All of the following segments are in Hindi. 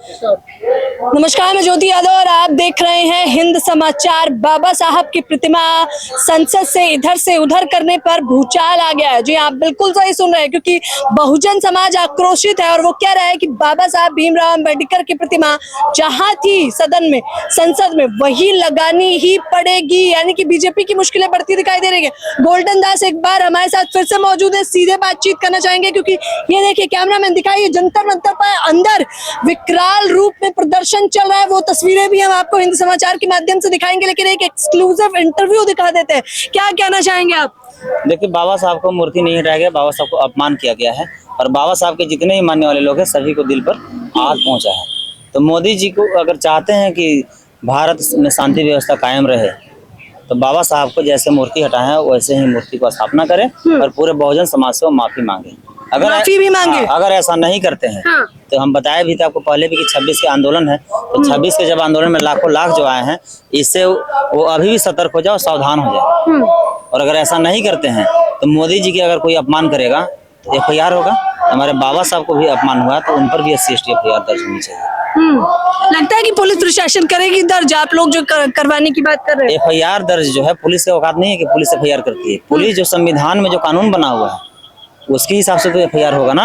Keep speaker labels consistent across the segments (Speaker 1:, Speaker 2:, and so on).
Speaker 1: नमस्कार, मैं ज्योति यादव और आप देख रहे हैं हिंद समाचार। बाबा साहब की प्रतिमा संसद से इधर से उधर करने पर भूचाल आ गया है। जी आप बिल्कुल सही सुन रहे हैं, क्योंकि बहुजन समाज आक्रोशित है और वो कह रहा है कि बाबा साहब भीमराव अंबेडकर की प्रतिमा जहां थी सदन में, संसद में, वही लगानी ही पड़ेगी। यानी कि बीजेपी की मुश्किलें बढ़ती दिखाई दे रही है। गोल्डन दास एक बार हमारे साथ फिर से मौजूद है, सीधे बातचीत करना चाहेंगे, क्योंकि ये देखिए कैमरामैन दिखाइए, जंतर मंतर पर अंदर विकराल रूप में प्रदर्शन चल रहा है। वो तस्वीरें भी हम आपको हिंद समाचार के माध्यम से दिखाएंगे, लेकिन एक एक्सक्लूसिव इंटरव्यू दिखा देते हैं। क्या कहना चाहेंगे आप?
Speaker 2: देखिए, बाबा साहब को मूर्ति नहीं हटाया गया, बाबा साहब को अपमान किया गया है और बाबा साहब के जितने ही मानने वाले लोग हैं सभी को दिल पर आघात पहुंचा है। तो मोदी जी को अगर चाहते हैं कि भारत में शांति व्यवस्था कायम रहे, तो बाबा साहब को जैसे मूर्ति हटाए हैं वैसे ही मूर्ति को स्थापना करें और पूरे बहुजन समाज से माफी मांगे।
Speaker 1: माफी भी मांगे।
Speaker 2: अगर ऐसा नहीं करते हैं तो हम बताए भी थे आपको पहले भी कि 26 के आंदोलन है, तो 26 के जब आंदोलन में लाखों लाख जो आए हैं, इससे वो अभी भी सतर्क हो जाओ, सावधान हो जाए। और अगर ऐसा नहीं करते हैं तो मोदी जी की अगर कोई अपमान करेगा तो FIR होगा। हमारे बाबा साहब को भी अपमान हुआ तो उन पर भी SC/ST FIR दर्ज होनी चाहिए।
Speaker 1: लगता है कि पुलिस प्रशासन करेगी दर्ज? आप लोग जो करवाने की बात कर रहे हैं,
Speaker 2: FIR दर्ज जो है, पुलिस की औकात नहीं है कि पुलिस FIR करती है। पुलिस जो संविधान में जो कानून बना हुआ है उसके हिसाब से तो FIR होगा ना।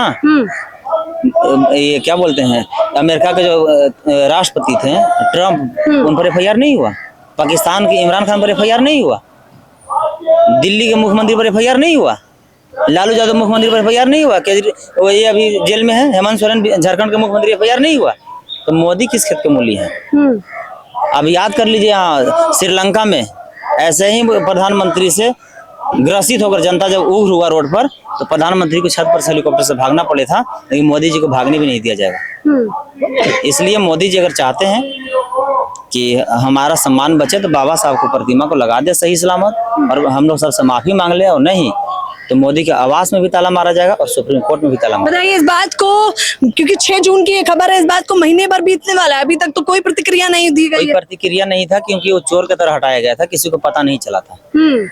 Speaker 2: ये क्या बोलते हैं, अमेरिका के जो राष्ट्रपति थे ट्रम्प, उन पर FIR नहीं हुआ। पाकिस्तान के इमरान खान पर FIR नहीं हुआ। दिल्ली के मुख्यमंत्री पर FIR नहीं हुआ। लालू यादव मुख्यमंत्री पर FIR नहीं हुआ। वो ये अभी जेल में है। हेमंत सोरेन झारखंड के मुख्यमंत्री FIR नहीं हुआ। तो मोदी किस खेत के मूली है? अब याद कर लीजिए, यहाँ श्रीलंका में ऐसे ही प्रधानमंत्री से ग्रसित होकर जनता जब उग्र हुआ रोड पर, तो प्रधानमंत्री को छत पर से हेलीकॉप्टर से भागना पड़े था, लेकिन मोदी जी को भागने भी नहीं दिया जाएगा। इसलिए मोदी जी अगर चाहते हैं कि हमारा सम्मान बचे तो बाबा साहब को प्रतिमा को लगा दे सही सलामत, और हम लोग सबसे माफी मांग ले, और नहीं तो मोदी के आवास में भी ताला मारा जाएगा और सुप्रीम कोर्ट में भी ताला मारा।
Speaker 1: बताइए इस बात को, क्योंकि 6 जून की ये खबर है, इस बात को महीने भर बीतने वाला है, अभी तक तो कोई प्रतिक्रिया नहीं दी गई है।
Speaker 2: कोई प्रतिक्रिया नहीं था, क्योंकि वो चोर की तरह हटाया गया था, किसी को पता नहीं चला था।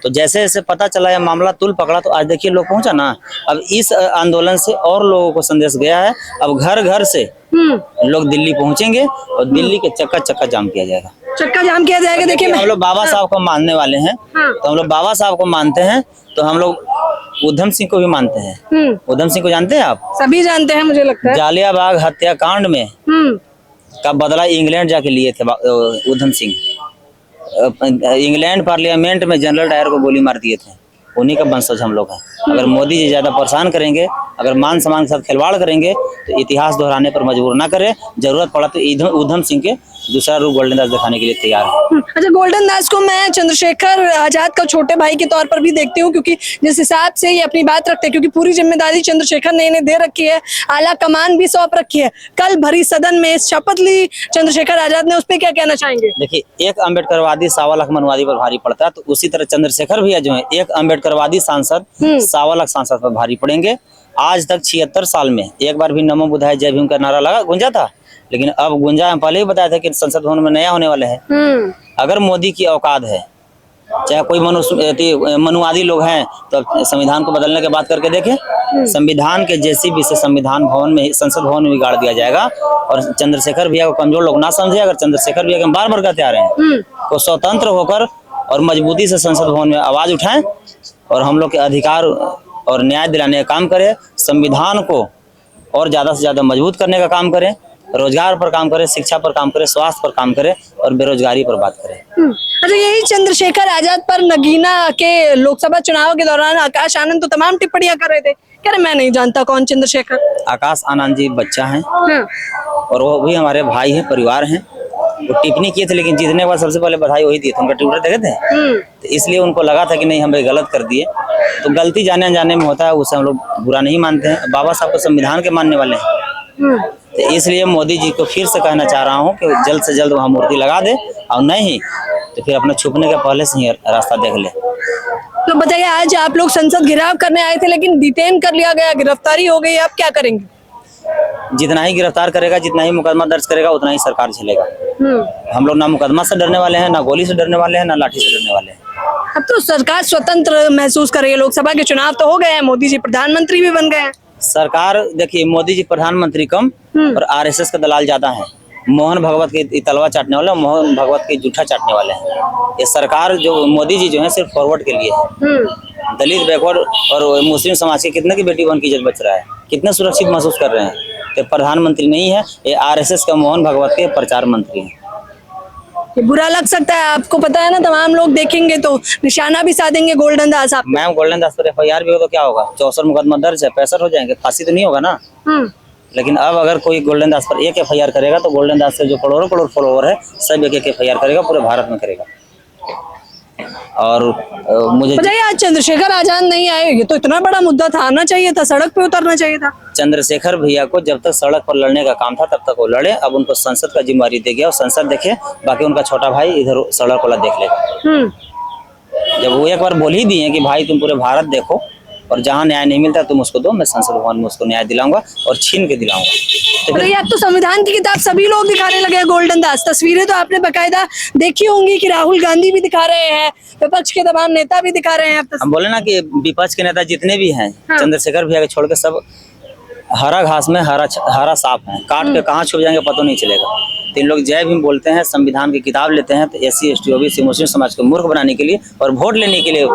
Speaker 2: तो जैसे जैसे पता चला या मामला तुल पकड़ा, तो आज देखिए लोग पहुंचा ना। अब इस आंदोलन से और लोगों को संदेश गया है। अब घर घर से लोग दिल्ली पहुंचेंगे और दिल्ली के चक्का जाम किया जाएगा।
Speaker 1: चक्का जाम किया जाएगा। देखिए
Speaker 2: हम लोग बाबा साहब को मानने वाले हैं, तो हम लोग बाबा साहब को मानते हैं, तो हम लोग उधम सिंह को भी मानते हैं। उधम सिंह को जानते हैं आप?
Speaker 1: सभी जानते हैं, मुझे लगता है।
Speaker 2: जालियाबाग हत्याकांड में का बदला इंग्लैंड जाके लिए थे उधम सिंह। इंग्लैंड पार्लियामेंट में जनरल डायर को गोली मार दिए थे। उन्हीं का वंशज हम लोग हैं। अगर मोदी जी ज्यादा परेशान करेंगे, अगर मान सम्मान के साथ खिलवाड़ करेंगे, तो इतिहास दोहराने पर मजबूर ना करे। जरूरत पड़ा तो उधम सिंह के दूसरा रूप गोल्डन दास दिखाने के लिए तैयार है।
Speaker 1: अच्छा, गोल्डन दास को मैं चंद्रशेखर आजाद का छोटे भाई के तौर पर भी देखती हूँ, क्योंकि जिस हिसाब से ये अपनी बात रखते हैं, क्योंकि पूरी जिम्मेदारी चंद्रशेखर ने इन्हें दे रखी है, आला कमान भी सौंप रखी है। कल भरी सदन में शपथ ली चंद्रशेखर आजाद ने, उस पर क्या कहना चाहेंगे?
Speaker 2: देखिए, एक अम्बेडकरवादी 1.25 लाख मनवादी पर भारी पड़ता है, तो उसी तरह चंद्रशेखर भैया जो है एक अम्बेडकरवादी सांसद 1.25 लाख सांसद पर भारी पड़ेंगे। आज तक 76 साल में एक बार भी नमो बुद्धाय जय भीम का नारा लगा गूंजा था, लेकिन अब गूंजा हम पहले ही बताया था कि संसद भवन में नया होने वाले हैं। अगर मोदी की औकात है, चाहे कोई मनुवादी लोग हैं, तो संविधान को बदलने की बात करके देखें। संविधान के JCB से संविधान भवन में, संसद भवन में बिगाड़ दिया जाएगा। और चंद्रशेखर भैया को कमजोर लोग ना समझे। अगर चंद्रशेखर भैया के बार कहते आ रहे हैं को स्वतंत्र होकर और मजबूती से संसद भवन में आवाज उठाएं और हम लोग के अधिकार और न्याय दिलाने का काम करें। संविधान को और ज्यादा से ज्यादा मजबूत करने का काम करें। रोजगार पर काम करें, शिक्षा पर काम करें, स्वास्थ्य पर काम करें और बेरोजगारी पर बात करें।
Speaker 1: अच्छा, यही चंद्रशेखर आजाद पर नगीना के लोकसभा चुनाव के दौरान आकाश आनंद तो तमाम टिप्पणियां कर रहे थे। कह रहे मैं नहीं जानता कौन चंद्रशेखर।
Speaker 2: आकाश आनंद जी बच्चा है और वो भी हमारे भाई हैं, परिवार हैं। वो टिप्पणी किए थे, लेकिन जीतने के बाद सबसे पहले बधाई वही दी थी। उनका ट्विटर देखे थे, तो इसलिए उनको लगा था कि नहीं हम गलत कर दिए। तो गलती जाने अनजाने में होता है, उसे हम लोग बुरा नहीं मानते हैं। बाबा साहब को संविधान के मानने वाले हैं, तो इसलिए मोदी जी को फिर से कहना चाह रहा हूँ कि जल्द से जल्द वहाँ मूर्ति लगा दे, और नहीं तो फिर अपने छुपने के पहले से ही रास्ता देख ले।
Speaker 1: तो बताइए, आज आप लोग संसद घेराव करने आए थे, लेकिन डिटेन कर लिया गया, गिरफ्तारी हो गई, आप क्या करेंगे?
Speaker 2: जितना ही गिरफ्तार करेगा, जितना ही मुकदमा दर्ज करेगा, उतना ही सरकार झेलेगा। हम लोग ना मुकदमा से डरने वाले हैं, ना गोली से डरने वाले हैं, ना लाठी से डरने वाले हैं।
Speaker 1: अब तो सरकार स्वतंत्र महसूस कर रही है। लोकसभा के चुनाव तो हो गए हैं, मोदी जी प्रधानमंत्री भी बन गए हैं।
Speaker 2: सरकार देखिए, मोदी जी प्रधानमंत्री कम और RSS का दलाल ज्यादा है। मोहन भगवत के तलवा चाटने वाले, मोहन भगवत के जूठा चाटने वाले हैं। ये सरकार जो मोदी जी जो है सिर्फ फॉरवर्ड के लिए है। दलित, बैकवर्ड और मुस्लिम समाज के कितने की बेटी बहन की इज्जत बच रहा है, कितने सुरक्षित महसूस कर रहे हैं। तो प्रधानमंत्री नहीं है, ये आरएसएस का मोहन भगवत के प्रचार मंत्री हैं।
Speaker 1: ये बुरा लग सकता है आपको, पता है ना, तमाम लोग देखेंगे तो निशाना भी साधेंगे गोल्डन दास आप।
Speaker 2: मैम गोल्डन दास पर FIR भी हो तो क्या होगा, 64 मुकदमा दर्ज है, 65 हो जाएंगे, फांसी तो नहीं होगा ना। लेकिन अब अगर कोई गोल्डन दास पर एक FIR करेगा तो गोल्डन दास से जो करोड़ों करोड़ फॉलोवर है सब एक FIR करेगा, पूरे भारत में करेगा। और मुझे
Speaker 1: बताइए, आज चंद्रशेखर आजाद नहीं आए, ये तो इतना बड़ा मुद्दा था, आना चाहिए था, सड़क पे उतरना चाहिए था।
Speaker 2: चंद्रशेखर भैया को जब तक सड़क पर लड़ने का काम था तब तक वो लड़े। अब उनको संसद का जिम्मेवारी दे गया और संसद देखे, बाकी उनका छोटा भाई इधर सड़क वाला देख लेगा। जब वो एक बार बोल ही दिए कि भाई तुम पूरे भारत देखो और जहाँ न्याय नहीं मिलता तुम उसको दो, मैं संसद भवन में उसको न्याय दिलाऊंगा और छीन के दिलाऊंगा। तो
Speaker 1: अरे अब तो संविधान की किताब सभी लोग दिखाने लगे हैं गोल्डन दास। तस्वीरें तो आपने बकायदा देखी होंगी कि राहुल गांधी भी दिखा रहे हैं, विपक्ष के तमाम नेता भी दिखा रहे हैं।
Speaker 2: हम बोले ना कि विपक्ष के नेता जितने भी हैं, चंद्रशेखर भैया के छोड़ के सब हरा घास में हरा सांप है, काट के कहाँ छुप जाएंगे पता नहीं चलेगा। तो इन लोग जय भीम बोलते हैं, संविधान की किताब लेते हैं तो SC ST OBC मुस्लिम समाज को मूर्ख बनाने के लिए और वोट लेने के लिए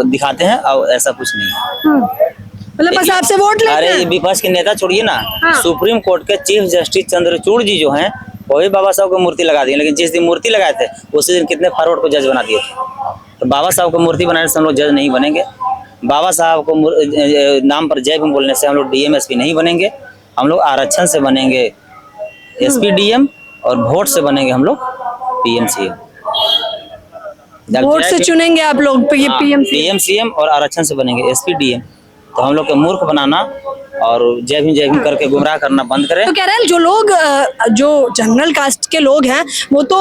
Speaker 2: दिखाते हैं, और ऐसा कुछ नहीं है।
Speaker 1: मतलब बस आपसे वोट लेते हैं।
Speaker 2: अरे विपक्ष के नेता छोड़िए ना, सुप्रीम कोर्ट के चीफ जस्टिस चंद्रचूड़ जी जो हैं वही बाबा साहब को मूर्ति लगा दी, लेकिन जिस दिन मूर्ति लगाए थे उसी दिन कितने फॉरवर्ड को जज बना दिए थे। तो बाबा साहब को मूर्ति बनाने से हम लोग जज नहीं बनेंगे, बाबा साहब को नाम पर जय भीम बोलने से हम लोग DM SP नहीं बनेंगे, हम लोग आरक्षण से बनेंगे SP DM और वोट से बनेंगे हम लोग PM CM।
Speaker 1: वोट से चुनेंगे आप लोग
Speaker 2: PM CM और आरक्षण से बनेंगे SP DM। तो हम लोग को मूर्ख बनाना और जय भीम करके गुमराह करना बंद करें।
Speaker 1: तो कह रहे हैं जो लोग जो जनरल कास्ट के लोग हैं वो तो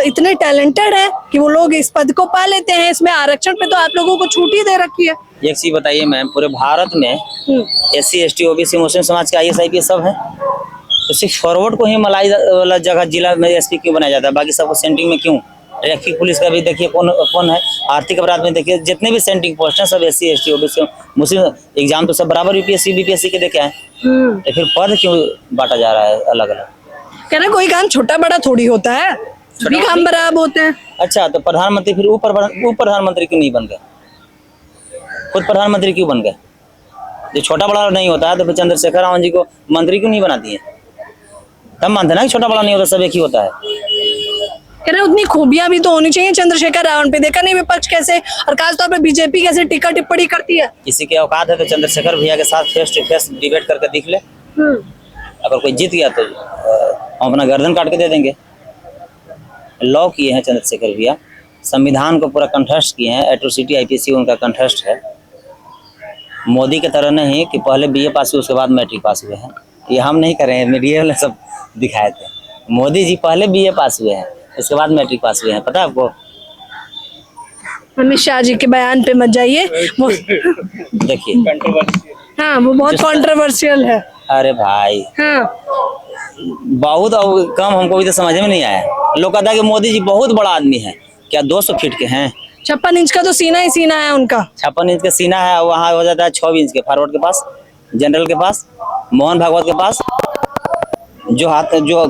Speaker 1: इतने टैलेंटेड हैं कि वो लोग इस पद को पा लेते हैं, इसमें आरक्षण पे तो आप लोगों को छूट ही दे रखी है।
Speaker 2: एक चीज बताइए मैम, पूरे भारत में SC ST OBC मुस्लिम समाज के IAS IPS सब है, तो सिर्फ फॉरवर्ड को ही मलाई वाला जगह जिला में SP क्यों बनाया जाता है, बाकी सबको सेंट्रिंग में क्यों? ट्रैफिक पुलिस का भी देखिए कौन है, आर्थिक अपराध में देखिए जितने भी सेंट्रिंग पोस्ट हैं सब SC ST OBC मुस्लिम, एग्जाम तो सब बराबर UPSC BPSC के देखे हैं, तो फिर पद क्यों बांटा जा रहा है अलग अलग?
Speaker 1: कह रहे कोई काम छोटा बड़ा थोड़ी होता है, सभी काम बराबर होते हैं।
Speaker 2: अच्छा, तो प्रधानमंत्री फिर उप प्रधानमंत्री क्यों नहीं बन गए, खुद प्रधानमंत्री क्यों बन गए? जो छोटा बड़ा नहीं होता है तो फिर चंद्रशेखर रावण जी को मंत्री क्यों नहीं बना दिए? तब मानते ना कि छोटा बड़ा नहीं होता, सब एक ही होता है।
Speaker 1: कह रहे उतनी खूबियां भी तो होनी चाहिए चंद्रशेखर रावण पे, देखा नहीं विपक्ष कैसे और खासतौर पे बीजेपी कैसे टीका टिप्पणी करती है।
Speaker 2: किसी के औकात है तो चंद्रशेखर भैया के साथ फेस टू फेस डिबेट करके दिख ले, अगर कोई जीत गया तो हम अपना गर्दन काट के दे देंगे। लॉ किए हैं चंद्रशेखर भैया, संविधान को पूरा कंठस्थ किए हैं, एट्रोसिटी IPC उनका कंठस्थ है। मोदी की तरह नहीं कि पहले BA पास हुए उसके बाद मैट्रिक पास हुए हैं, ये हम नहीं कर रहे हैं, मीडिया वाले सब दिखाए थे। मोदी जी पहले BA पास हुए हैं उसके बाद मैट्रिक पास हुए हैं, पता है आपको?
Speaker 1: अमित शाह जी के बयान पे मत जाइए, वो
Speaker 2: देखिए
Speaker 1: हाँ वो बहुत कंट्रोवर्शियल है।
Speaker 2: अरे भाई
Speaker 1: हाँ
Speaker 2: बहुत अब कम, हमको भी तो समझ में नहीं आया। लोग कहता है कि मोदी जी बहुत बड़ा आदमी है, क्या 200 फीट के हैं?
Speaker 1: 56 इंच का तो सीना ही सीना है उनका।
Speaker 2: 56 इंच का सीना है, वहाँ हो जाता है 6 इंच के फॉरवर्ड के पास, जनरल के पास, मोहन भागवत के पास, जो हाथ जो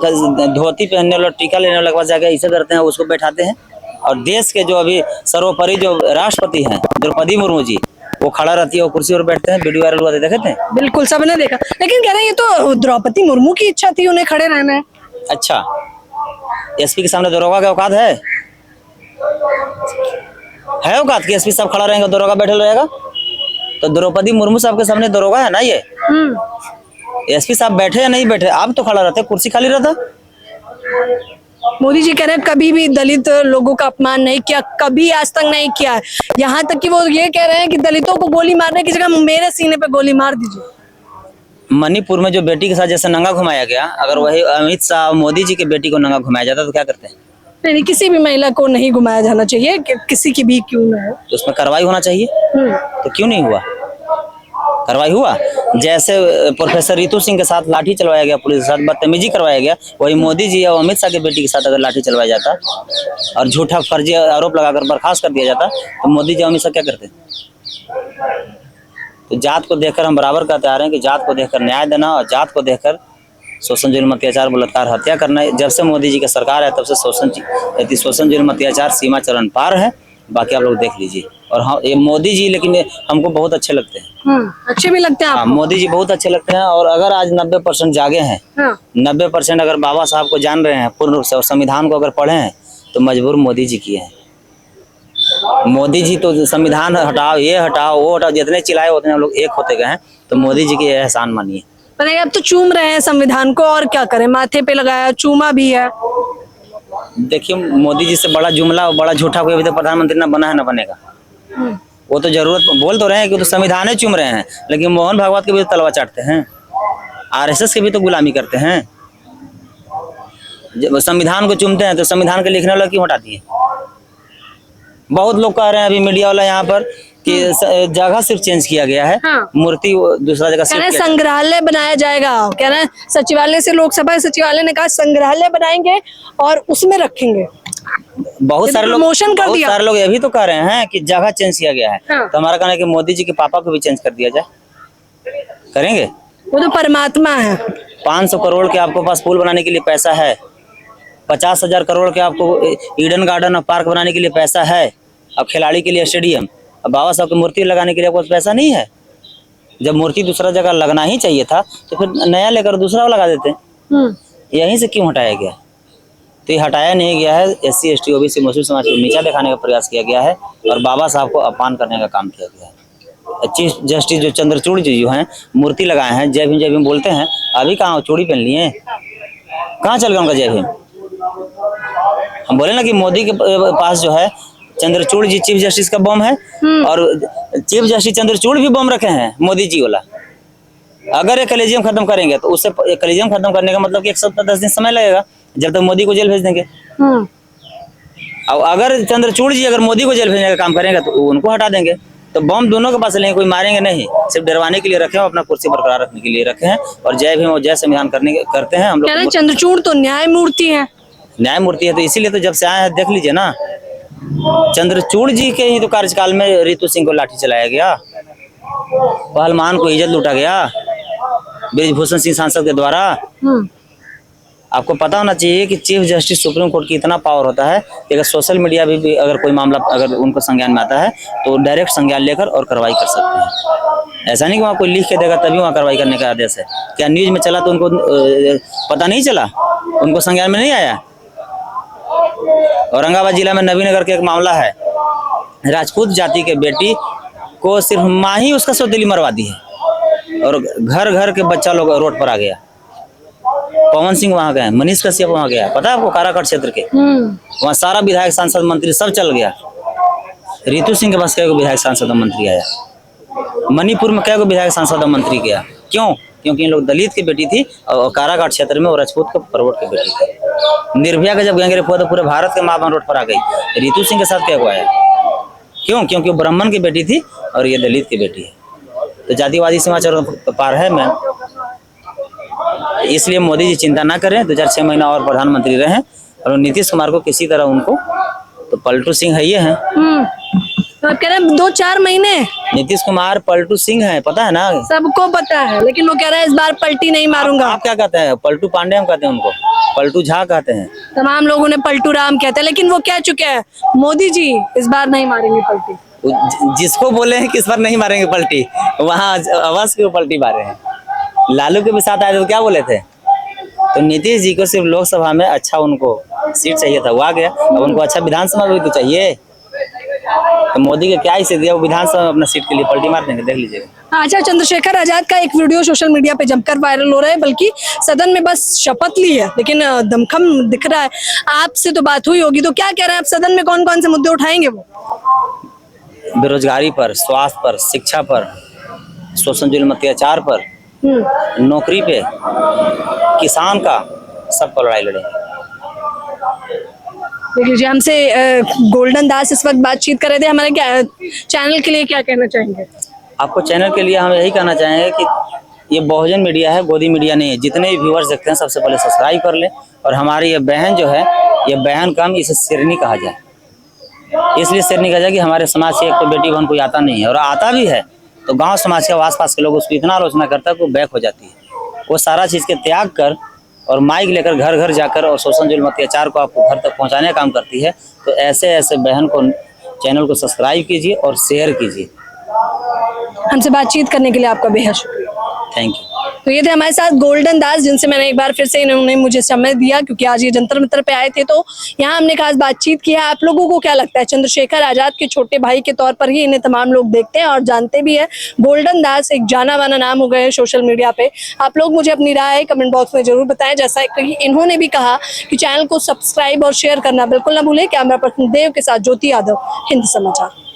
Speaker 2: धोती पहनने वाला टीका लेने वाले के पास जाके ऐसे करते हैं, उसको बैठाते हैं। और देश के जो अभी सर्वोपरि जो राष्ट्रपति हैं द्रौपदी मुर्मू जी, वो खड़ा रहती है, वो कुर्सी पर बैठते हैं, वीडियो वायरल हुआ था, देखे थे?
Speaker 1: बिल्कुल सबने देखा, लेकिन कह रहे हैं ये तो द्रौपदी मुर्मू की इच्छा थी, उन्हें खड़े रहना है।
Speaker 2: अच्छा, SP के सामने दरोगा का औकात है औकात कि SP साहब खड़ा रहेगा दरोगा बैठल रहेगा? तो द्रौपदी मुर्मू साहब के सामने दरोगा है ना ये। SP साहब बैठे या नहीं बैठे, आप तो खड़ा रहते, कुर्सी खाली रहता।
Speaker 1: मोदी जी कह रहे हैं कभी भी दलित लोगों का अपमान नहीं किया, कभी आज तक नहीं किया। यहाँ तक कि वो ये कह रहे हैं कि दलितों को गोली मारने की जगह मेरे सीने पे गोली मार दीजिए।
Speaker 2: मणिपुर में जो बेटी के साथ जैसे नंगा घुमाया गया, अगर वही अमित शाह मोदी जी की बेटी को नंगा घुमाया जाता तो क्या करते हैं?
Speaker 1: नहीं, किसी भी महिला को नहीं घुमाया जाना चाहिए, किसी की भी क्यों ना हो।
Speaker 2: तो उसमें कार्रवाई होना चाहिए, तो क्यों नहीं हुआ? कार्रवाई हुआ। जैसे प्रोफेसर रितु सिंह के साथ लाठी चलवाया गया, पुलिस के साथ बदतमीजी करवाया गया, वही मोदी जी और अमित शाह की बेटी के साथ अगर लाठी चलवाया जाता और झूठा फर्जी आरोप लगाकर बर्खास्त कर दिया जाता तो मोदी जी अमित शाह क्या करते? तो जात को देखकर हम बराबर का तैयार हैं कि जात को देखकर न्याय देना और जात को देखकर शोषण जुल्म अत्याचार बलात्कार हत्या करना है। जब से मोदी जी का सरकार है तब से शोषण जुल्म अत्याचार सीमा चरण पार है। बाकी आप लोग देख लीजिए। और हाँ, ये मोदी जी लेकिन हमको बहुत अच्छे लगते हैं।
Speaker 1: अच्छे भी लगते हैं
Speaker 2: हाँ,
Speaker 1: आपको?
Speaker 2: मोदी जी बहुत अच्छे लगते हैं। और अगर आज 90% जागे हैं,
Speaker 1: हाँ।
Speaker 2: 90% अगर बाबा साहब को जान रहे हैं पूर्ण रूप से और संविधान को अगर पढ़े हैं तो मजबूर मोदी जी किए हैं। मोदी जी तो संविधान हटाओ, ये हटाओ, वो हटाओ, जितने चिल्लाए उतने हम लोग एक होते गए हैं। तो मोदी जी के एहसान मानिए।
Speaker 1: पर अब तो चूम रहे हैं संविधान को, और क्या करें, माथे पे लगाया, चूमा भी है।
Speaker 2: देखिए, मोदी जी से बड़ा जुमला, बड़ा झूठा कोई अभी तक प्रधानमंत्री ना बना है ना बनेगा। वो तो जरूरत बोल तो रहे हैं कि तो संविधान चूम रहे हैं, लेकिन मोहन भागवत के भी तो तलवा चाटते हैं, आरएसएस के भी तो गुलामी करते हैं। जब संविधान को चूमते हैं तो संविधान के लिखने वाला क्यों हटाती है? बहुत लोग कह रहे हैं अभी मीडिया वाला यहाँ पर कि जगह सिर्फ चेंज किया गया है।
Speaker 1: हाँ।
Speaker 2: मूर्ति दूसरा जगह
Speaker 1: कह रहे
Speaker 2: शिफ्ट
Speaker 1: संग्रहालय बनाया जाएगा। कह रहे हैं सचिवालय से, लोकसभा सचिवालय ने कहा संग्रहालय बनाएंगे और उसमें रखेंगे।
Speaker 2: बहुत सारे लोग
Speaker 1: प्रमोशन कर दिया।
Speaker 2: सारे लोग ये भी तो कह रहे हैं कि जगह चेंज किया गया है।
Speaker 1: हाँ।
Speaker 2: तो हमारा कहना है कि मोदी जी के पापा को भी चेंज कर दिया जाए। करेंगे?
Speaker 1: वो तो परमात्मा है।
Speaker 2: 500 करोड़ के आपको पास पुल बनाने के लिए पैसा है, 50,000 करोड़ के आपको ईडन गार्डन और पार्क बनाने के लिए पैसा है, अब खिलाड़ी के लिए स्टेडियम, अब बाबा साहब की मूर्ति लगाने के लिए आपको पैसा नहीं है। जब मूर्ति दूसरा जगह लगना ही चाहिए था तो फिर नया लेकर दूसरा लगा देते। यहीं से क्यों हटाया गया? तो ये हटाया नहीं गया है। SC ST OBC मुस्लिम समाज को नीचा दिखाने का प्रयास किया गया है और बाबा साहब को अपमान करने का काम किया गया है। चीफ जस्टिस जो चंद्रचूड़ जी जो हैं, मूर्ति लगाए हैं, जय भीम बोलते हैं, अभी कहाँ चूड़ी पहन लिए, कहाँ चल गया उनका जय भीम? हम बोले ना कि मोदी के पास जो है चंद्रचूड़ जी चीफ जस्टिस का बम है और चीफ जस्टिस चंद्रचूड़ भी बम रखे हैं मोदी जी वाला। अगर ये कलेजियम खत्म करेंगे तो उससे कलेजियम खत्म करने का मतलब कि 1 सप्ताह 10 दिन समय लगेगा, जब तक मोदी को जेल भेज देंगे। और अगर चंद्रचूड़ जी अगर मोदी को जेल भेजने का काम करेंगे तो उनको हटा देंगे। तो बम दोनों के पास लेंगे, कोई मारेंगे नहीं, सिर्फ डरवाने के लिए रखे हैं, अपना कुर्सी बरकरार रखने के लिए रखे हैं। और जय भीम और जय संविधान करते हैं हम लोग।
Speaker 1: चंद्रचूड़ तो न्यायमूर्ति है।
Speaker 2: न्यायमूर्ति है तो इसीलिए तो जब से आए हैं देख लीजिए ना, चंद्रचूड़ जी के ही तो कार्यकाल में रितु सिंह को लाठी चलाया गया, पहलवान को इज्जत लूटा गया ब्रिजभूषण सिंह सांसद के द्वारा। आपको पता होना चाहिए कि चीफ जस्टिस सुप्रीम कोर्ट की इतना पावर होता है कि अगर सोशल मीडिया भी अगर कोई मामला अगर उनको संज्ञान में आता है तो डायरेक्ट संज्ञान लेकर और कार्रवाई कर सकते हैं। ऐसा नहीं कि वहाँ कोई लिख के देगा तभी वहाँ कार्रवाई करने का आदेश है। क्या न्यूज में चला तो उनको पता नहीं चला, उनको संज्ञान में नहीं आया? औरंगाबाद जिला में नवीनगर के एक मामला है, राजपूत जाति के बेटी को सिर्फ माँ ही उसका सौतेली मरवा दी है और घर घर के बच्चा लोग रोड पर आ गया। पवन सिंह वहां गए, मनीष कश्यप वहां गया, पता है आपको, काराकाट क्षेत्र के वहां सारा विधायक सांसद मंत्री सब चल गया। रितु सिंह के पास कई विधायक सांसद मंत्री आया, मणिपुर में कई विधायक सांसद मंत्री गया। क्यों? क्योंकि इन लोग दलित की बेटी थी और काराकाट क्षेत्र में वो राजपूत के परवट की बेटी थी। निर्भया का जब गैंगरेप हुआ तो पूरे भारत के मां बहन रोड पर आ गई। रितु सिंह के साथ क्या हुआ है? क्यों? क्योंकि वो ब्राह्मण की बेटी थी और ये दलित की बेटी है। तो जातिवादी समाचार पार है मैम, इसलिए मोदी जी चिंता ना करें, 2006 महीना और प्रधानमंत्री रहे और नीतीश कुमार को किसी तरह उनको तो पलटू सिंह है ये हैं।
Speaker 1: तो आप कह रहे हैं 2-4 महीने
Speaker 2: नीतीश कुमार पलटू सिंह है, पता है ना?
Speaker 1: सबको पता है, लेकिन वो कह रहे हैं इस बार पलटी नहीं मारूंगा।
Speaker 2: आप क्या कहते हैं? पलटू पांडे हम कहते हैं उनको, पलटू झा कहते हैं।
Speaker 1: तमाम लोगों ने पलटू राम कहते हैं, लेकिन वो कह चुके हैं मोदी जी इस बार नहीं मारेंगे पलटी।
Speaker 2: जिसको बोले हैं कि इस बार नहीं मारेंगे पलटी, वहाँ आवाज की पलटी मारे हैं। लालू के भी साथ आए थे तो क्या बोले थे? तो नीतीश जी को सिर्फ लोकसभा में अच्छा उनको सीट चाहिए था, वो आ गया। अब उनको अच्छा विधानसभा भी तो चाहिए। तो मोदी के क्या ही से दिया, वो विधानसभा में अपना सीट के लिए पलटी मार देंगे, देख लीजिएगा।
Speaker 1: अच्छा, चंद्रशेखर आजाद का एक वीडियो सोशल मीडिया पे जमकर वायरल हो रहा है, बल्कि सदन में बस शपथ ली है लेकिन दमखम दिख रहा है। आपसे तो बात हुई होगी, तो क्या कह रहे हैं आप, सदन में कौन कौन से मुद्दे उठाएंगे? वो
Speaker 2: बेरोजगारी पर, स्वास्थ्य पर, शिक्षा पर, शोषण जुल्म अत्याचार पर, नौकरी पे, किसान का, सब पर लड़ाई लड़ेंगे।
Speaker 1: देख लीजिए, हमसे गोल्डन दास इस वक्त बातचीत कर रहे थे। हमारे क्या चैनल के लिए क्या कहना चाहेंगे?
Speaker 2: आपको चैनल के लिए हम यही कहना चाहेंगे कि ये बहुजन मीडिया है, गोदी मीडिया नहीं है। जितने भी व्यूअर्स देखते हैं सबसे पहले सब्सक्राइब कर लें। और हमारी ये बहन जो है, ये बहन कम, इसे शेरनी कहा जाए। इसलिए शेरनी कहा जाए कि हमारे समाज से एक तो बेटी बहन कोई आता नहीं है, और आता भी है तो गांव समाज के आसपास के लोग उसकी इतना आलोचना करता है कि वो बैक हो जाती है। वो सारा चीज़ के त्याग कर और माइक लेकर घर घर जाकर और शोषण जुल्म अत्याचार को आपको घर तक पहुंचाने का काम करती है। तो ऐसे ऐसे बहन को चैनल को सब्सक्राइब कीजिए और शेयर कीजिए।
Speaker 1: हमसे बातचीत करने के लिए आपका बेहद शुक्रिया।
Speaker 2: Thank you.
Speaker 1: तो ये थे हमारे साथ गोल्डन दास, जिनसे मैंने एक बार फिर से इन्होंने मुझे समय दिया क्योंकि आज ये जंतर मंतर पे आए थे, तो यहाँ हमने खास बातचीत की है। आप लोगों को क्या लगता है? चंद्रशेखर आजाद के छोटे भाई के तौर पर ही इन्हें तमाम लोग देखते हैं और जानते भी है। गोल्डन दास एक जाना माना नाम हो गए हैं सोशल मीडिया पे। आप लोग मुझे अपनी राय कमेंट बॉक्स में जरूर बताएं। जैसा कि इन्होंने भी कहा कि चैनल को सब्सक्राइब और शेयर करना बिल्कुल ना भूलें। कैमरा पर्सन देव के साथ ज्योति यादव, हिंद समाचार।